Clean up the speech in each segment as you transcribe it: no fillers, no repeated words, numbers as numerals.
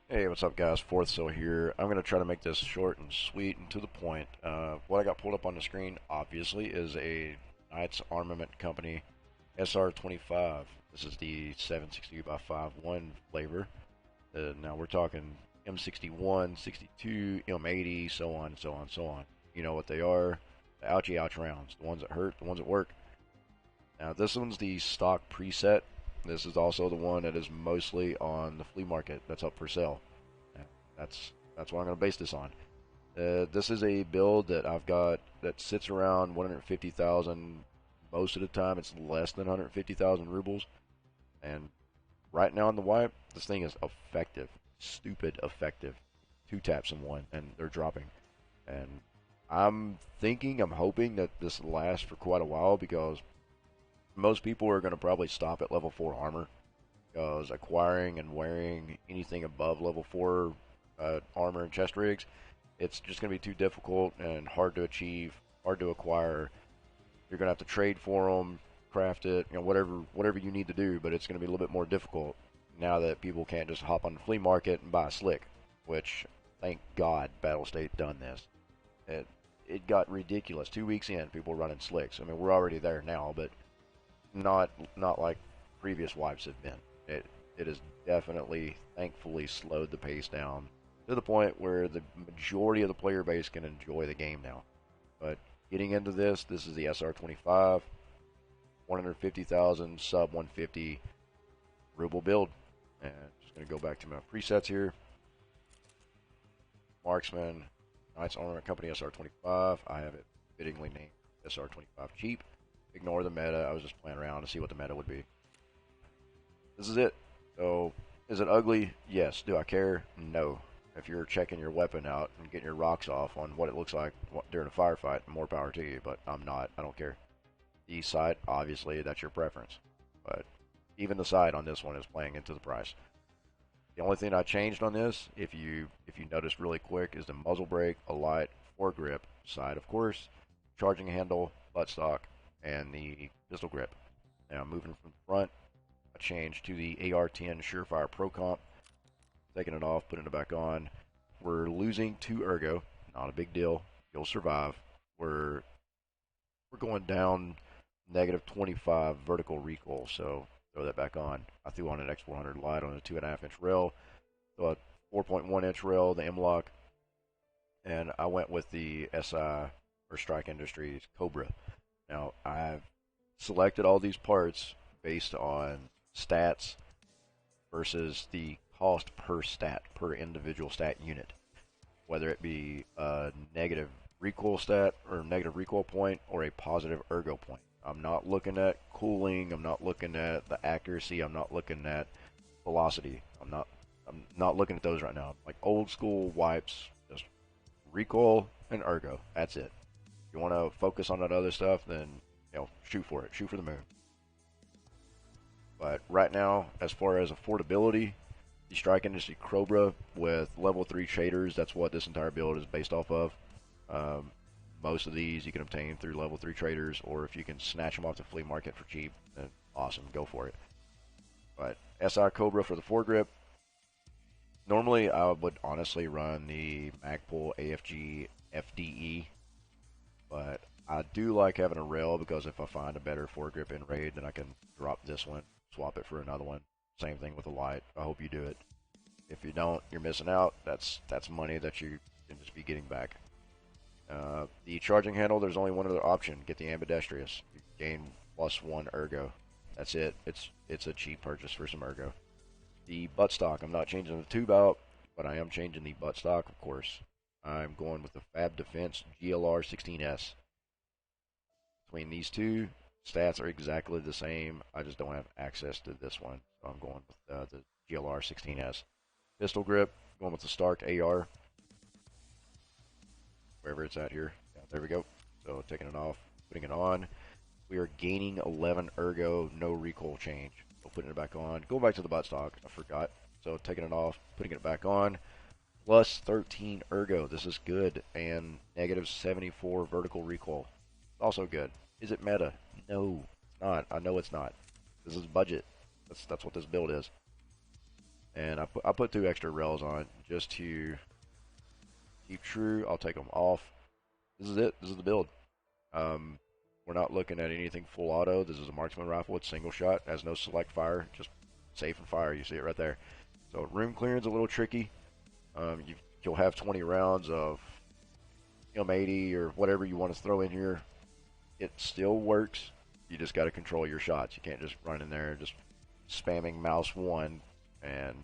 Hey, what's up, guys? Fourth Seal here. I'm going to try to make this short and sweet and to the point. What I got pulled up on the screen, obviously, is a Knights Armament Company SR-25. This is the 7.62 by 5.1 flavor. Now we're talking M61, 62, M80, so on, so on, so on. You know what they are. The ouchie ouch rounds. The ones that hurt, the ones that work. Now this one's the stock preset. This is also the one that is mostly on the flea market that's up for sale. That's what I'm going to base this on. This is a build that I've got that sits around 150,000. Most of the time, it's less than 150,000 rubles. And right now in the wipe, this thing is effective, stupid effective. Two taps in one, and they're dropping. And I'm hoping that this lasts for quite a while because most people are going to probably stop at level 4 armor because acquiring and wearing anything above level 4 armor and chest rigs, it's just going to be too difficult and hard to achieve, hard to acquire. You're going to have to trade for them, craft it, whatever you need to do, but it's going to be a little bit more difficult now that people can't just hop on the flea market and buy a slick, which, thank God, Battlestate done this. It, it got ridiculous. 2 weeks in, people were running slicks. I mean, we're already there now, but not like previous wipes have been. It has definitely, thankfully, slowed the pace down to the point where the majority of the player base can enjoy the game now. But getting into this is the SR-25, 150,000 sub 150 ruble build. And just going to go back to my presets here. Marksman, Knights Armament Company SR-25. I have it fittingly named SR-25 Cheap. Ignore the meta. I was just playing around to see what the meta would be. This is it. So, is it ugly? Yes. Do I care? No. If you're checking your weapon out and getting your rocks off on what it looks like during a firefight, more power to you, but I'm not. I don't care. The sight, obviously, that's your preference. But even the sight on this one is playing into the price. The only thing I changed on this, if you notice really quick, is the muzzle brake, a light, foregrip, side of course, charging handle, buttstock, and the pistol grip. Now moving from the front, I changed to the AR-10 Surefire Pro Comp, taking it off, putting it back on. We're losing 2 ergo, not a big deal. You'll survive. We're going down negative 25 vertical recoil, so throw that back on. I threw on an X400 light on a 2.5-inch rail, so a 4.1-inch rail, the M-Lock, and I went with the SI or Strike Industries Cobra. Now I've selected all these parts based on stats versus the cost per stat, per individual stat unit, whether it be a negative recoil stat or negative recoil point or a positive ergo point. I'm not looking at cooling. I'm not looking at the accuracy. I'm not looking at velocity. I'm not looking at those right now. Like old school wipes, just recoil and ergo. That's it. If you want to focus on that other stuff, then shoot for it. Shoot for the moon. But right now, as far as affordability, the Strike Industry Cobra with level 3 shaders, that's what this entire build is based off of. Um, Most of these you can obtain through level 3 traders, or if you can snatch them off the flea market for cheap, then awesome, go for it. But SI Cobra for the foregrip. Normally, I would honestly run the Magpul AFG FDE, but I do like having a rail because if I find a better foregrip in raid, then I can drop this one, swap it for another one. Same thing with the light. I hope you do it. If you don't, you're missing out. That's money that you can just be getting back. The charging handle, there's only one other option. Get the ambidextrous. You gain +1 ergo. That's it. It's a cheap purchase for some ergo. The buttstock, I'm not changing the tube out, but I am changing the buttstock, of course. I'm going with the Fab Defense GLR 16S. Between these two, stats are exactly the same. I just don't have access to this one, so I'm going with the GLR 16S. Pistol grip, going with the Stark AR, wherever it's at here. Yeah, there we go. So taking it off, putting it on. We are gaining 11 ergo, no recoil change. So putting it back on. Going back to the buttstock, I forgot. So taking it off, putting it back on. Plus 13 ergo. This is good. And negative 74 vertical recoil. Also good. Is it meta? No, it's not. I know it's not. This is budget. That's what this build is. and I put 2 extra rails on it just to keep true. I'll take them off. This is it. This is the build. Um, we're not looking at anything full auto. This is a marksman rifle. It's single shot. Has no select fire. Just safe and fire. You see it right there. So room clearance a little tricky. You'll have 20 rounds of M80 or whatever you want to throw in here. It still works. You just got to control your shots. You can't just run in there and just spamming mouse 1 and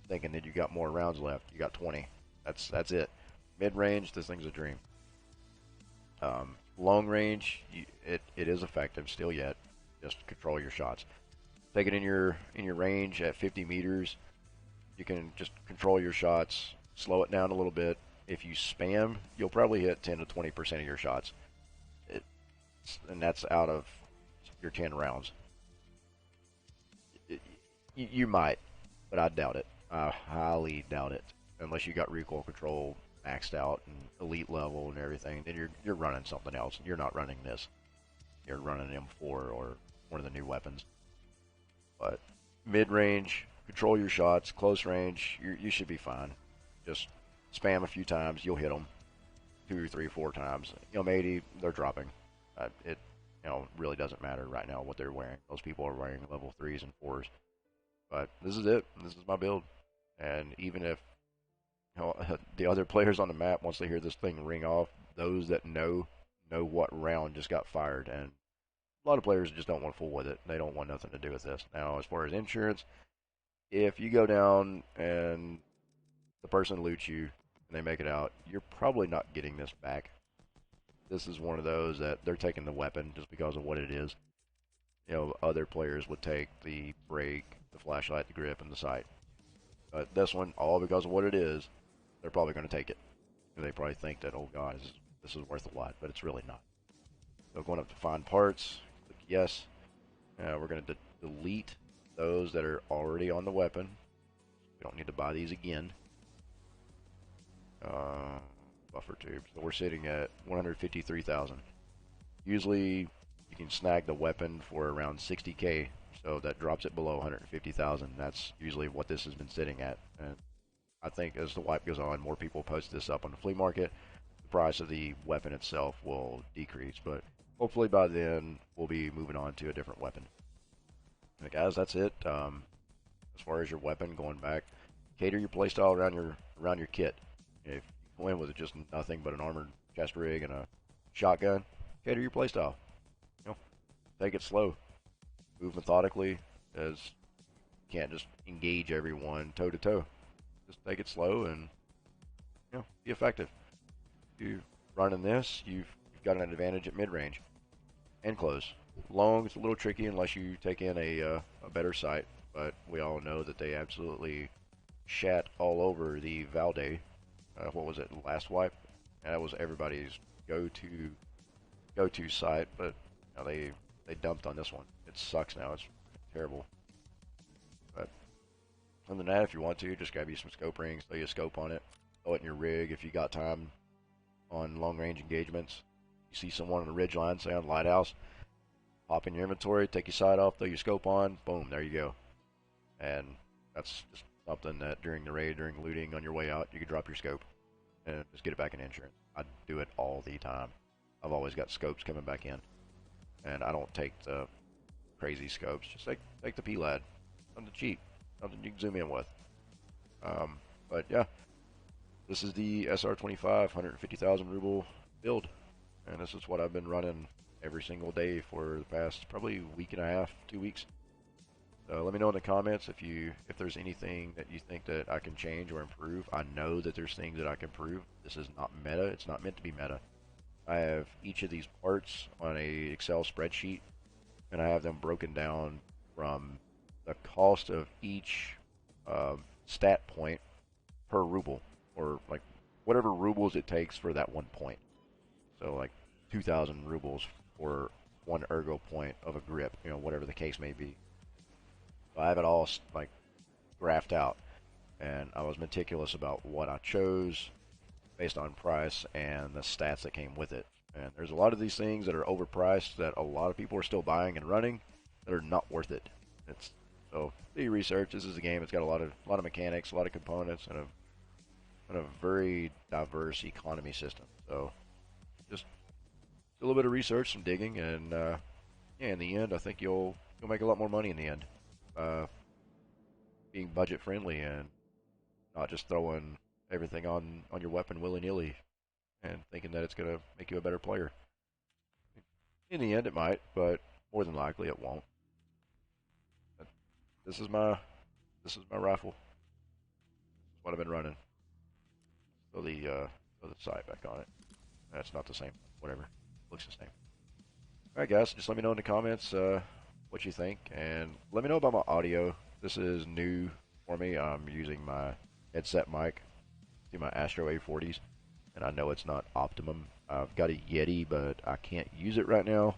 thinking that you got more rounds left. You got 20. That's it. Mid range, this thing's a dream. Long range, it is effective still yet. Just control your shots. Take it in your range at 50 meters. You can just control your shots. Slow it down a little bit. If you spam, you'll probably hit 10 to 20% of your shots. And that's out of your 10 rounds. You might, but I doubt it. I highly doubt it. Unless you got recoil control maxed out and elite level and everything, then you're running something else. You're not running this. You're running M4 or one of the new weapons. But mid-range, control your shots. Close range, you should be fine. Just spam a few times, you'll hit them 2, 3, 4 times. M80, they're dropping. It really doesn't matter right now what they're wearing. Those people are wearing level 3s and 4s. But this is it. This is my build. And even if the other players on the map, once they hear this thing ring off, those that know what round just got fired. And a lot of players just don't want to fool with it. They don't want nothing to do with this. Now, as far as insurance, if you go down and the person loots you and they make it out, you're probably not getting this back. This is one of those that they're taking the weapon just because of what it is. Other players would take the brake, the flashlight, the grip, and the sight. But this one, all because of what it is, they're probably going to take it. And they probably think that, oh god, this is worth a lot, but it's really not. So going up to find parts, click yes. We're going to delete those that are already on the weapon. We don't need to buy these again. Buffer tube. So we're sitting at 153,000. Usually you can snag the weapon for around 60k, so that drops it below 150,000. That's usually what this has been sitting at. And I think as the wipe goes on, more people post this up on the flea market. The price of the weapon itself will decrease, but hopefully by then we'll be moving on to a different weapon. And guys, that's it. As far as your weapon, going back, cater your playstyle around your kit. If you go in with just nothing but an armored chest rig and a shotgun, cater your playstyle. Take it slow, move methodically, as you can't just engage everyone toe to toe. Just take it slow and be effective. If you running this, you've got an advantage at mid range and close. Long, it's a little tricky unless you take in a better sight, but we all know that they absolutely shat all over the Valde. What was it, last wipe? That was everybody's go-to sight, but they dumped on this one. It sucks now. It's terrible. But other than that, if you want to, just grab you some scope rings, throw you a scope on it, throw it in your rig if you got time on long-range engagements. You see someone on the ridge line, say on Lighthouse, pop in your inventory, take your sight off, throw your scope on, boom, there you go. And that's just something that during the raid, during looting, on your way out, you can drop your scope and just get it back in insurance. I do it all the time. I've always got scopes coming back in. And I don't take the crazy scopes. Just take the PLAD. Something cheap. Something you can zoom in with. But yeah, this is the SR-25 150,000 ruble build. And this is what I've been running every single day for the past probably week and a half, 2 weeks. So let me know in the comments if there's anything that you think that I can change or improve. I know that there's things that I can improve. This is not meta. It's not meant to be meta. I have each of these parts on a Excel spreadsheet, and I have them broken down from the cost of each stat point per ruble, or like whatever rubles it takes for that 1 point. So like 2,000 rubles for 1 ergo point of a grip, whatever the case may be. So I have it all like graphed out, and I was meticulous about what I chose based on price and the stats that came with it. And there's a lot of these things that are overpriced that a lot of people are still buying and running that are not worth it. So do your research. This is a game. It's got a lot of mechanics, a lot of components, and a very diverse economy system. So just do a little bit of research, some digging, and yeah, in the end, I think you'll make a lot more money in the end. Uh, Being budget friendly and not just throwing everything on your weapon willy nilly and thinking that it's gonna make you a better player. In the end, it might, but more than likely, it won't. But this is my this is my rifle. This is what I've been running. Throw the sight back on it. That's not the same. Whatever, looks the same. All right, guys, just let me know in the comments what you think, and let me know about my audio. This is new for me. I'm using my headset mic through my Astro A40s, and I know it's not optimum. I've got a Yeti, but I can't use it right now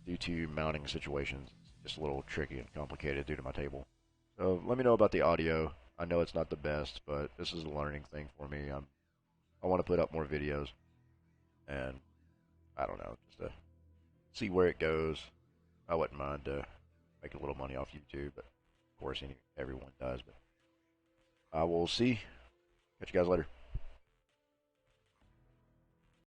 due to mounting situations. It's just a little tricky and complicated due to my table. So let me know about the audio. I know it's not the best, but this is a learning thing for me. I want to put up more videos, and I don't know, just to see where it goes. I wouldn't mind make a little money off YouTube, but of course everyone does. But I will see. Catch you guys later.